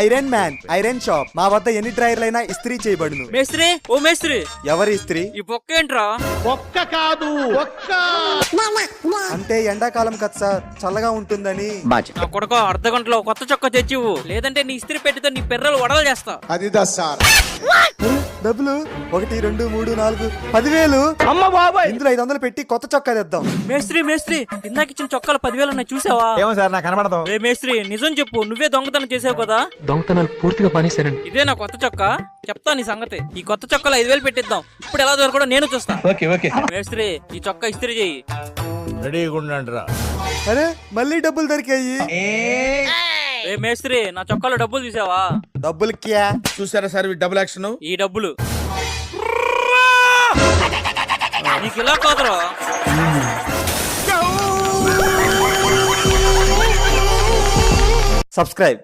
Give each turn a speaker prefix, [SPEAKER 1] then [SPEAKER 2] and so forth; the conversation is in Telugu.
[SPEAKER 1] Iron man iron shop. మా వద్ద ఎన్ని డ్రైర్లైనా ఇస్త్రీ చేయబడును.
[SPEAKER 2] మేస్త్రి, ఓ మేస్త్రి,
[SPEAKER 1] ఎవరి ఇస్త్రీ?
[SPEAKER 2] ఈ బొక్క ఏంట్రా?
[SPEAKER 3] ఒక్క కాదు ఒక్క.
[SPEAKER 1] అంటే ఎండాకాలం కదా సార్, చల్లగా ఉంటుందని.
[SPEAKER 2] నా కొడుకు అర్ధ గంటలో కొత్త చొక్కా తెచ్చివు, లేదంటే నీ ఇస్త్రీ పెట్టితో నీ పెర్రలు వడలు చేస్తా.
[SPEAKER 3] అది సార్.
[SPEAKER 1] డబ్బులు 1 2 3 4 10,000.
[SPEAKER 3] అమ్మ బాబాయ్,
[SPEAKER 1] ఇందులో 500 పెట్టి కొత్త చొక్కా తెద్దాం.
[SPEAKER 2] మేస్త్రి మేస్త్రి, ఇందాక ఇచ్చిన చొక్కాలు 10,000 ఉన్నాయి, చూసావా?
[SPEAKER 4] ఏమో సార్, నాకు కనబడదు.
[SPEAKER 2] రే మేస్త్రి, నిజం చెప్పు, నువ్వే దొంగతనం చేసావు కదా?
[SPEAKER 5] దొంగతనాలు పూర్తిగా పనిస్తానండి.
[SPEAKER 2] ఇదే నా కొత్త చొక్కా, చెప్తా నీ సంగతి. ఈ కొత్త చొక్కాలు 5,000 పెట్టిద్దాం. ఇప్పుడు ఎలా దొరకడో నేను చూస్తా.
[SPEAKER 4] ఓకే.
[SPEAKER 2] మేస్త్రి, ఈ చొక్కా ఇస్త్రీ చెయ్యి.
[SPEAKER 4] రెడీగా ఉండండిరా.
[SPEAKER 1] అరే మళ్ళీ డబ్బులు దొరికాయి.
[SPEAKER 2] రే మేస్త్రి, నా చొక్కాలో డబ్బులు చూసావా?
[SPEAKER 1] డబ్బులు క్యా?
[SPEAKER 3] చూసారా సార్ డబుల్ యాక్షన్.
[SPEAKER 2] ఈ డబ్బులు నీకు ఇలా కాదురా.
[SPEAKER 1] సబ్స్క్రైబ్.